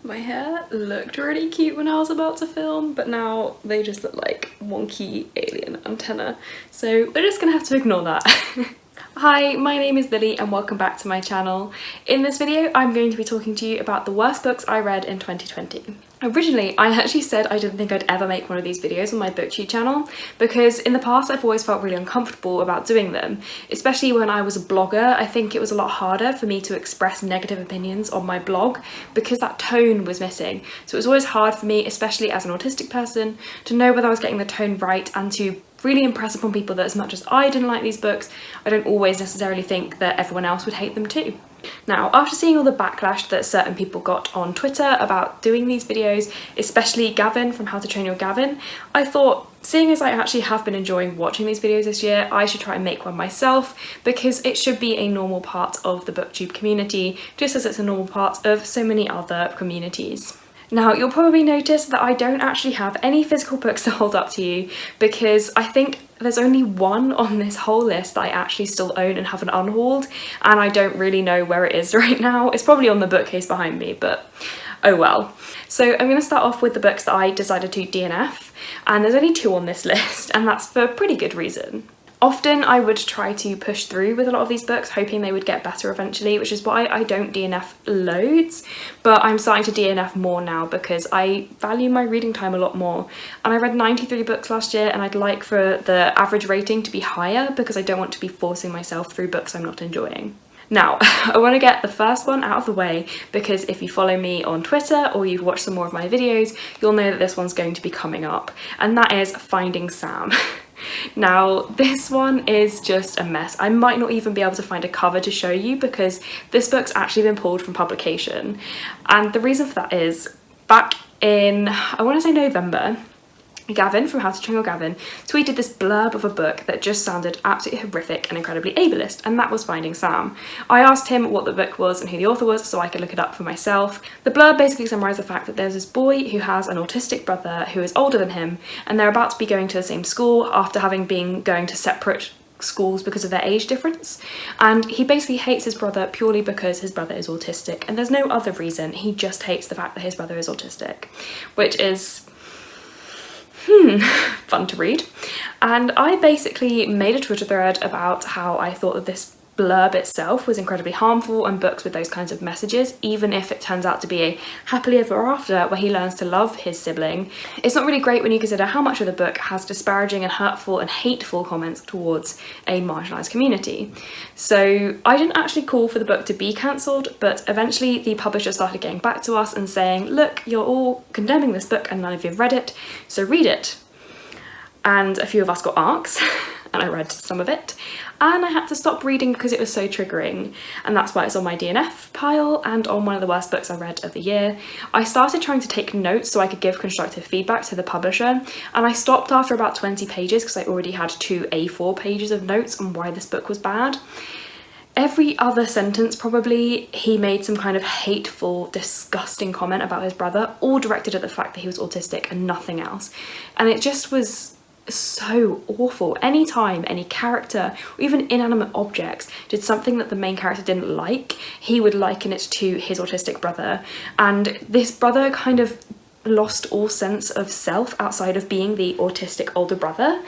My hair looked really cute when I was about to film, but now they just look like wonky alien antenna. So we're just gonna have to ignore that. Hi, my name is Lily and welcome back to my channel. In this video, I'm going to be talking to you about the worst books I read in 2020. Originally, I actually said I didn't think I'd ever make one of these videos on my booktube channel because in the past I've always felt really uncomfortable about doing them, especially when I was a blogger. I think it was a lot harder for me to express negative opinions on my blog because that tone was missing. So it was always hard for me, especially as an autistic person, to know whether I was getting the tone right and to really impress upon people that as much as I didn't like these books, I don't always necessarily think that everyone else would hate them too. Now, after seeing all the backlash that certain people got on Twitter about doing these videos, especially Gavin from How to Train Your Gavin, I thought, seeing as I actually have been enjoying watching these videos this year, I should try and make one myself because it should be a normal part of the booktube community, just as it's a normal part of so many other communities. Now, you'll probably notice that I don't actually have any physical books to hold up to you because I think there's only one on this whole list that I actually still own and haven't unhauled, and I don't really know where it is right now. It's probably on the bookcase behind me, but oh well. So I'm going to start off with the books that I decided to DNF, and there's only two on this list, and that's for pretty good reason. Often I would try to push through with a lot of these books, hoping they would get better eventually, which is why I don't DNF loads, but I'm starting to DNF more now because I value my reading time a lot more. And I read 93 books last year, and I'd like for the average rating to be higher because I don't want to be forcing myself through books I'm not enjoying. Now, I want to get the first one out of the way because if you follow me on Twitter or you've watched some more of my videos, you'll know that this one's going to be coming up, and that is Finding Sam. Now, this one is just a mess. I might not even be able to find a cover to show you because this book's actually been pulled from publication. And the reason for that is, back in, I want to say November, Gavin from How to Train Your Gavin tweeted this blurb of a book that just sounded absolutely horrific and incredibly ableist, and that was Finding Sam. I asked him what the book was and who the author was so I could look it up for myself. The blurb basically summarised the fact that there's this boy who has an autistic brother who is older than him, and they're about to be going to the same school after having been going to separate schools because of their age difference, and he basically hates his brother purely because his brother is autistic, and there's no other reason. He just hates the fact that his brother is autistic, which is fun to read. And I basically made a Twitter thread about how I thought that this blurb itself was incredibly harmful, and books with those kinds of messages, even if it turns out to be a happily ever after where he learns to love his sibling, it's not really great when you consider how much of the book has disparaging and hurtful and hateful comments towards a marginalised community. So I didn't actually call for the book to be cancelled, but eventually the publisher started getting back to us and saying, look, you're all condemning this book and none of you have read it, so read it. And a few of us got ARCs and I read some of it, and I had to stop reading because it was so triggering, and that's why it's on my DNF pile and on one of the worst books I read of the year. I started trying to take notes so I could give constructive feedback to the publisher, and I stopped after about 20 pages because I already had 2 A4 pages of notes on why this book was bad. Every other sentence probably, he made some kind of hateful, disgusting comment about his brother, all directed at the fact that he was autistic and nothing else. And it just was so awful. Anytime any character or even inanimate objects did something that the main character didn't like, he would liken it to his autistic brother, and this brother kind of lost all sense of self outside of being the autistic older brother,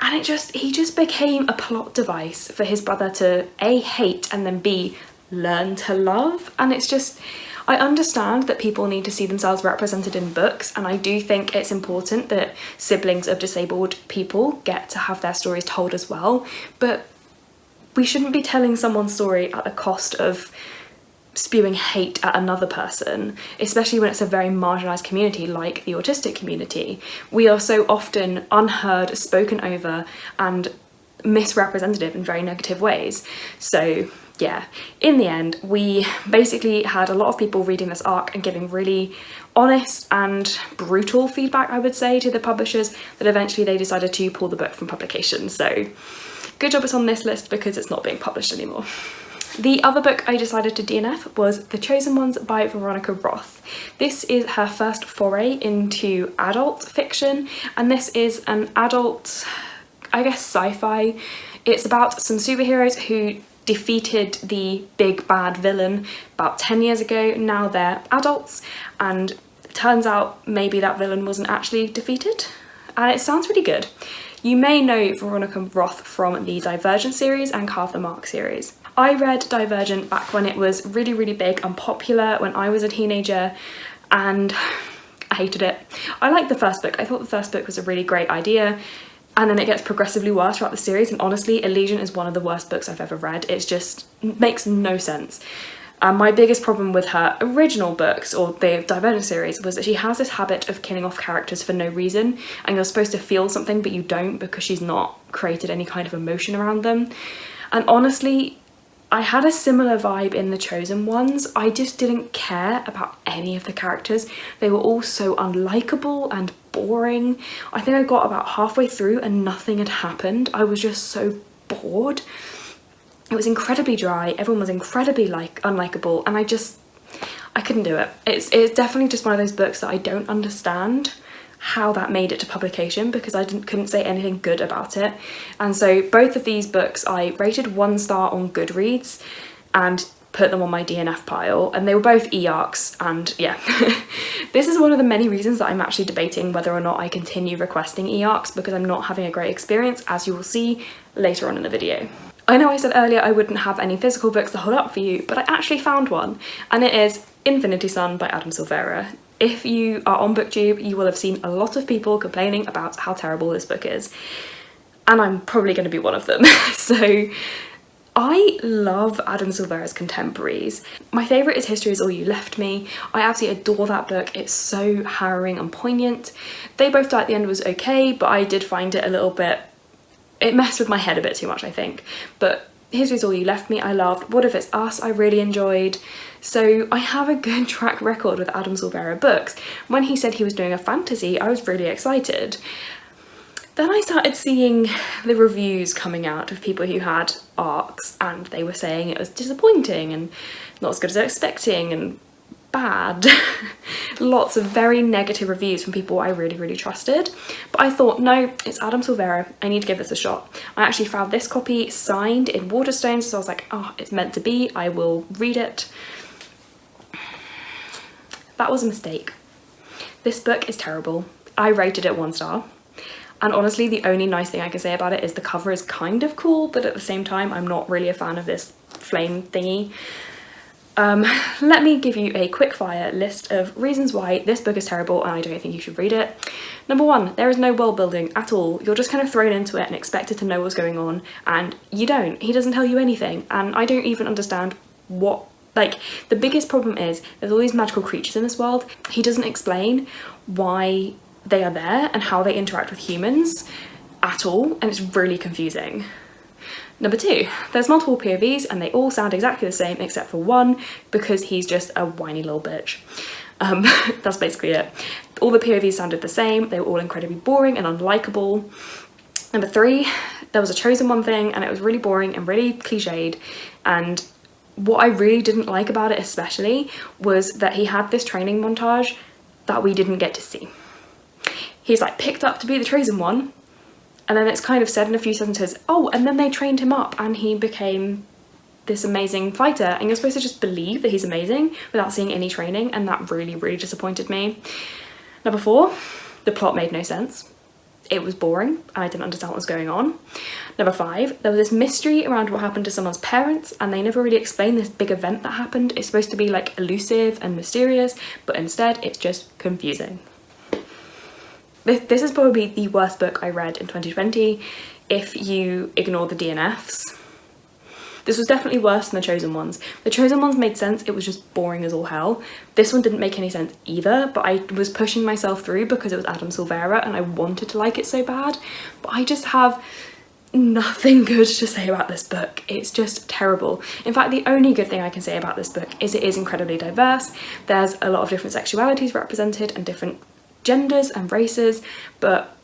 and he just became a plot device for his brother to A, hate, and then B, learn to love. And it's just, I understand that people need to see themselves represented in books, and I do think it's important that siblings of disabled people get to have their stories told as well, but we shouldn't be telling someone's story at the cost of spewing hate at another person, especially when it's a very marginalised community like the autistic community. We are so often unheard, spoken over, and misrepresented in very negative ways. So yeah, in the end, we basically had a lot of people reading this arc and giving really honest and brutal feedback, I would say, to the publishers, that eventually they decided to pull the book from publication. So good job it's on this list because it's not being published anymore. The other book I decided to DNF was The Chosen Ones by Veronica Roth. This is her first foray into adult fiction, and this is an adult, I guess, sci-fi. It's about some superheroes who defeated the big bad villain about 10 years ago. Now they're adults, and it turns out maybe that villain wasn't actually defeated, and it sounds really good. You may know Veronica Roth from the Divergent series and Carve the Mark series. I read Divergent back when it was really, really big and popular when I was a teenager, and I hated it. I liked the first book. I thought the first book was a really great idea, and then it gets progressively worse throughout the series, and honestly, Elysian is one of the worst books I've ever read. It just makes no sense. My biggest problem with her original books, or the Divergent series, was that she has this habit of killing off characters for no reason, and you're supposed to feel something but you don't because she's not created any kind of emotion around them. And honestly, I had a similar vibe in The Chosen Ones. I just didn't care about any of the characters. They were all so unlikable and boring. I think I got about halfway through and nothing had happened. I was just so bored. It was incredibly dry. Everyone was incredibly unlikable, and I couldn't do it. It's definitely just one of those books that I don't understand how that made it to publication, because I couldn't say anything good about it. And so both of these books I rated 1 star on Goodreads and put them on my DNF pile, and they were both e-arcs, and yeah. This is one of the many reasons that I'm actually debating whether or not I continue requesting e-arcs, because I'm not having a great experience, as you will see later on in the video. I know I said earlier I wouldn't have any physical books to hold up for you, but I actually found one, and it is Infinity Sun by Adam Silvera. If you are on BookTube, you will have seen a lot of people complaining about how terrible this book is, and I'm probably going to be one of them. So I love Adam Silvera's contemporaries. My favourite is History Is All You Left Me. I absolutely adore that book. It's so harrowing and poignant. They Both Die at the End was okay, but I did find it a little bit, it messed with my head a bit too much, I think. But History Is All You Left Me I loved. What If It's Us I really enjoyed. So I have a good track record with Adam Silvera books. When he said he was doing a fantasy, I was really excited. Then I started seeing the reviews coming out of people who had arcs, and they were saying it was disappointing and not as good as they're expecting and bad. Lots of very negative reviews from people I really, really trusted. But I thought, no, it's Adam Silvera, I need to give this a shot. I actually found this copy signed in Waterstones, so I was like, oh, it's meant to be, I will read it. That was a mistake. This book is terrible. I rated it 1 star. And honestly, the only nice thing I can say about it is the cover is kind of cool, but at the same time, I'm not really a fan of this flame thingy. Let me give you a quick fire list of reasons why this book is terrible and I don't think you should read it. Number 1, there is no world building at all. You're just kind of thrown into it and expected to know what's going on, and you don't. He doesn't tell you anything, and I don't even understand what, like, the biggest problem is there's all these magical creatures in this world. He doesn't explain why they are there and how they interact with humans at all, and it's really confusing. Number 2, there's multiple POVs and they all sound exactly the same except for one, because he's just a whiny little bitch. That's basically it. All the POVs sounded the same, they were all incredibly boring and unlikable. Number 3, there was a Chosen One thing and it was really boring and really cliched, and what I really didn't like about it especially was that he had this training montage that we didn't get to see. He's like picked up to be the Chosen One, and then it's kind of said in a few sentences, oh, and then they trained him up and he became this amazing fighter, and you're supposed to just believe that he's amazing without seeing any training, and that really, really disappointed me. Number 4, the plot made no sense. It was boring and I didn't understand what was going on. Number 5, there was this mystery around what happened to someone's parents, and they never really explained this big event that happened. It's supposed to be like elusive and mysterious, but instead it's just confusing. This is probably the worst book I read in 2020 if you ignore the DNFs. This was definitely worse than The Chosen Ones. The Chosen Ones made sense, it was just boring as all hell. This one didn't make any sense either, but I was pushing myself through because it was Adam Silvera and I wanted to like it so bad. But I just have nothing good to say about this book. It's just terrible. In fact, the only good thing I can say about this book is it is incredibly diverse. There's a lot of different sexualities represented and different genders and races, but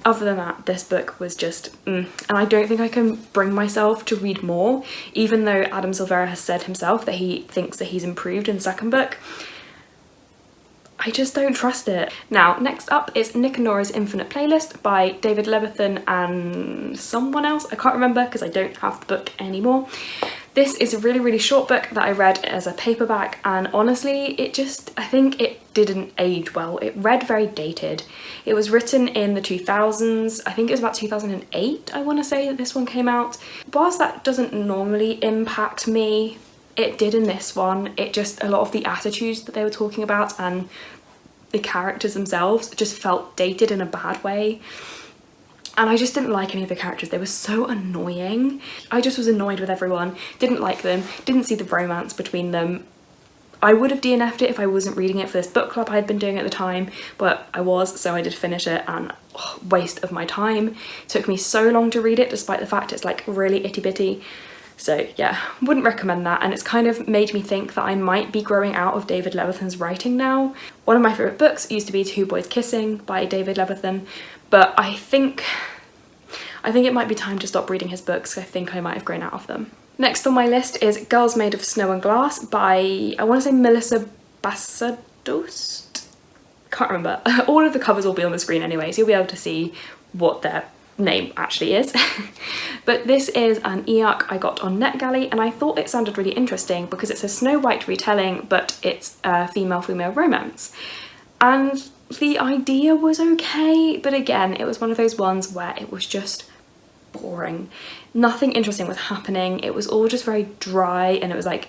other than that, this book was just and I don't think I can bring myself to read more, even though Adam Silvera has said himself that he thinks that he's improved in the second book. I just don't trust it. Now, next up is Nick and Nora's Infinite Playlist by David Levithan and someone else. I can't remember because I don't have the book anymore. This is a really short book that I read as a paperback, and honestly I think it didn't age well. It read very dated. It was written in the 2000s. I think it was about 2008 I want to say that this one came out. Whilst that doesn't normally impact me, it did in this one. It just, a lot of the attitudes that they were talking about and the characters themselves just felt dated in a bad way. And I just didn't like any of the characters. They were so annoying. I just was annoyed with everyone, didn't like them, didn't see the romance between them. I would have DNF'd it if I wasn't reading it for this book club I had been doing at the time, but I was, so I did finish it, and waste of my time. It took me so long to read it, despite the fact it's like really itty bitty. So yeah, wouldn't recommend that, and it's kind of made me think that I might be growing out of David Levithan's writing now. One of my favourite books used to be Two Boys Kissing by David Levithan, but I think it might be time to stop reading his books. I think I might have grown out of them. Next on my list is Girls Made of Snow and Glass by, I want to say Melissa Bassadost? Can't remember. All of the covers will be on the screen anyway, so you'll be able to see what their name actually is. But this is an e-arc I got on NetGalley, and I thought it sounded really interesting because it's a Snow White retelling, but it's a female-female romance. And the idea was okay, but again, it was one of those ones where it was just boring. Nothing interesting was happening. It was all just very dry, and it was like,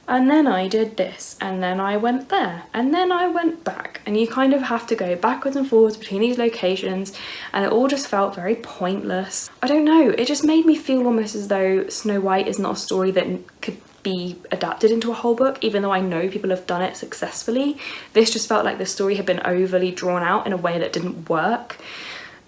and then I did this, and then I went there, and then I went back, and you kind of have to go backwards and forwards between these locations, and it all just felt very pointless. I don't know, it just made me feel almost as though Snow White is not a story that could be adapted into a whole book, even though I know people have done it successfully. This just felt like the story had been overly drawn out in a way that didn't work.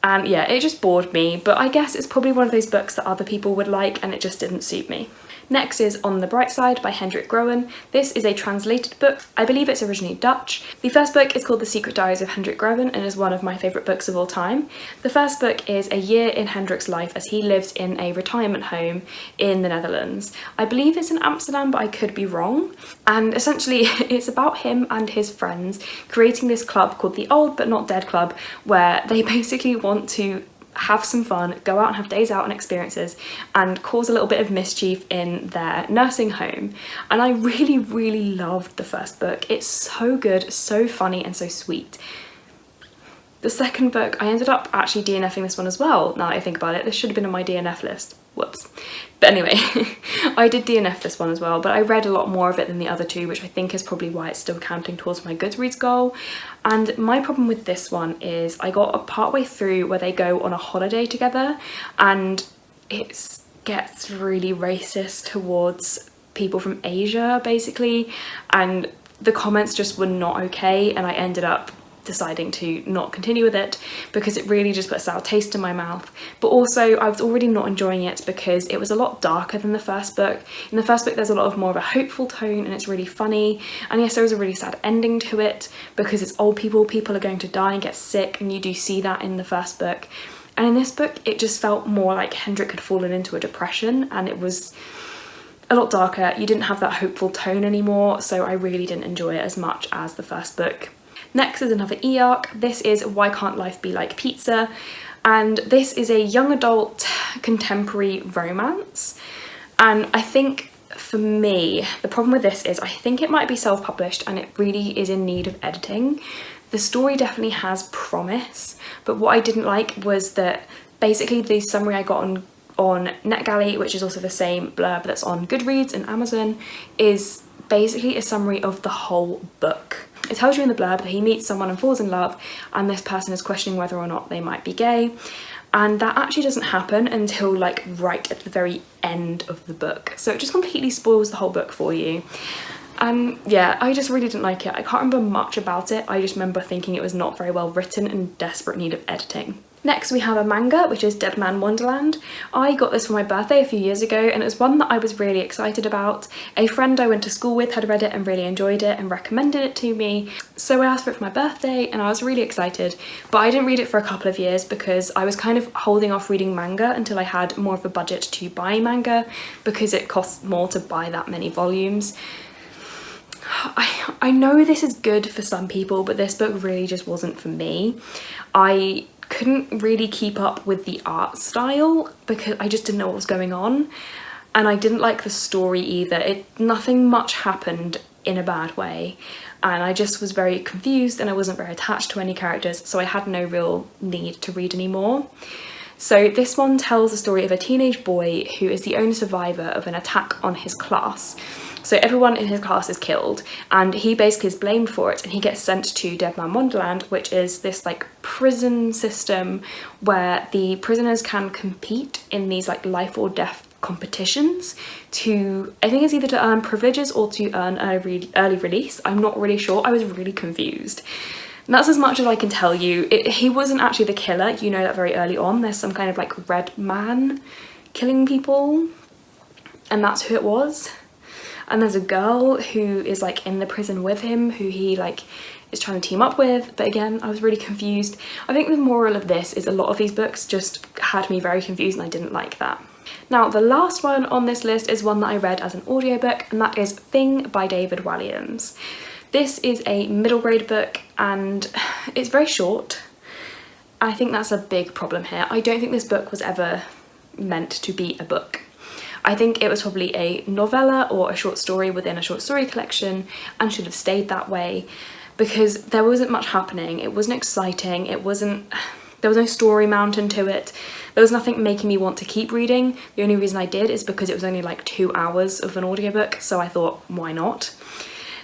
And yeah, it just bored me, but I guess it's probably one of those books that other people would like, and it just didn't suit me. Next is On the Bright Side by Hendrik Groen. This is a translated book. I believe it's originally Dutch. The first book is called The Secret Diaries of Hendrik Groen and is one of my favourite books of all time. The first book is a year in Hendrik's life as he lives in a retirement home in the Netherlands. I believe it's in Amsterdam, but I could be wrong. And essentially it's about him and his friends creating this club called the Old But Not Dead Club, where they basically want to have some fun, go out and have days out and experiences, and cause a little bit of mischief in their nursing home. And I really loved the first book. It's so good, so funny, and so sweet. The second book, I ended up actually DNFing this one as well, now that I think about it. This should have been on my DNF list. Whoops. But anyway, I did DNF this one as well, but I read a lot more of it than the other two, which I think is probably why it's still counting towards my Goodreads goal. And my problem with this one is I got a part way through where they go on a holiday together, and it gets really racist towards people from Asia, basically, and the comments just were not okay, and I ended up deciding to not continue with it because it really just put a sour taste in my mouth. But also I was already not enjoying it because it was a lot darker than the first book. In the first book there's a lot more of a hopeful tone, and it's really funny, and yes, there was a really sad ending to it because it's old people are going to die and get sick, and you do see that in the first book. And in this book it just felt more like Hendrik had fallen into a depression, and it was a lot darker. You didn't have that hopeful tone anymore, so I really didn't enjoy it as much as the first book. Next is another e-arc. This is Why Can't Life Be Like Pizza? And this is a young adult contemporary romance. And I think for me, the problem with this is I think it might be self-published and it really is in need of editing. The story definitely has promise, but what I didn't like was that basically the summary I got on NetGalley, which is also the same blurb that's on Goodreads and Amazon, is basically a summary of the whole book. It tells you in the blurb that he meets someone and falls in love, and this person is questioning whether or not they might be gay, and that actually doesn't happen until like right at the very end of the book, so it just completely spoils the whole book for you. And yeah, I just really didn't like it. I can't remember much about it. I just remember thinking it was not very well written and in desperate need of editing. Next we have a manga, which is Man Wonderland. I got this for my birthday a few years ago, and it was one that I was really excited about. A friend I went to school with had read it and really enjoyed it and recommended it to me, so I asked for it for my birthday and I was really excited. But I didn't read it for a couple of years because I was kind of holding off reading manga until I had more of a budget to buy manga, because it costs more to buy that many volumes. I know this is good for some people, but this book really just wasn't for me. I couldn't really keep up with the art style because I just didn't know what was going on, and I didn't like the story either. Nothing much happened in a bad way, and I just was very confused and I wasn't very attached to any characters, so I had no real need to read anymore. So this one tells the story of a teenage boy who is the only survivor of an attack on his class. So everyone in his class is killed and he basically is blamed for it, and he gets sent to Dead Man Wonderland, which is this like prison system where the prisoners can compete in these like life or death competitions to, I think it's either to earn privileges or to earn early release. I'm not really sure. I was really confused. And that's as much as I can tell you. He wasn't actually the killer, you know that very early on. There's some kind of like red man killing people, and that's who it was. And there's a girl who is like in the prison with him, who he like is trying to team up with, but again, I was really confused. I think the moral of this is a lot of these books just had me very confused, and I didn't like that. Now, the last one on this list is one that I read as an audiobook, and that is Thing by David Walliams. This is a middle grade book and it's very short. I think that's a big problem here. I don't think this book was ever meant to be a book. I think it was probably a novella or a short story within a short story collection and should have stayed that way, because there wasn't much happening. It wasn't exciting. There was no story mountain to it. There was nothing making me want to keep reading. The only reason I did is because it was only like 2 hours of an audiobook, so I thought, why not?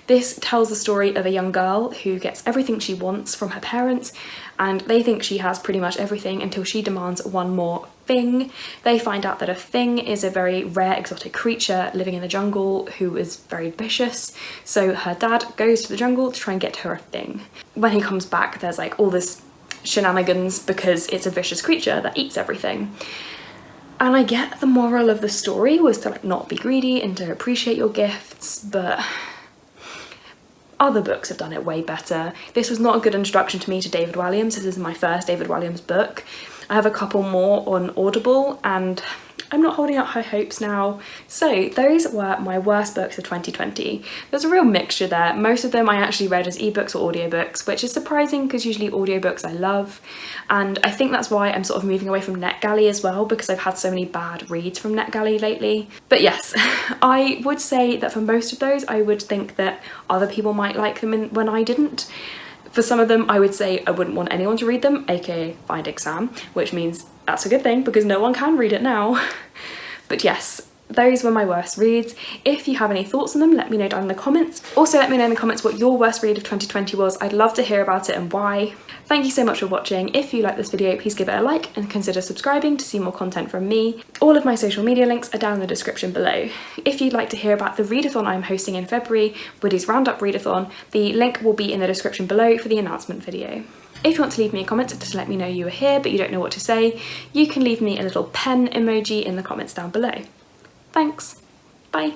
This tells the story of a young girl who gets everything she wants from her parents, and they think she has pretty much everything until she demands one more thing. They find out that a thing is a very rare exotic creature living in the jungle who is very vicious, so her dad goes to the jungle to try and get her a thing. When he comes back, there's like all this shenanigans because it's a vicious creature that eats everything. And I get the moral of the story was to like not be greedy and to appreciate your gifts, but other books have done it way better. This was not a good introduction to me to David Walliams. This is my first David Walliams book. I have a couple more on Audible and I'm not holding out high hopes now. So those were my worst books of 2020. There's a real mixture there. Most of them I actually read as ebooks or audiobooks, which is surprising because usually audiobooks I love. And I think that's why I'm sort of moving away from NetGalley as well, because I've had so many bad reads from NetGalley lately. But yes, I would say that for most of those, I would think that other people might like them when I didn't. For some of them, I would say I wouldn't want anyone to read them, aka Finding Sam, which means that's a good thing because no one can read it now. But yes, those were my worst reads. If you have any thoughts on them, let me know down in the comments. Also, let me know in the comments what your worst read of 2020 was. I'd love to hear about it and why. Thank you so much for watching. If you like this video, please give it a like and consider subscribing to see more content from me. All of my social media links are down in the description below. If you'd like to hear about the readathon I'm hosting in February, Woody's Roundup readathon, the link will be in the description below for the announcement video. If you want to leave me a comment to let me know you were here but you don't know what to say, you can leave me a little pen emoji in the comments down below. Thanks. Bye.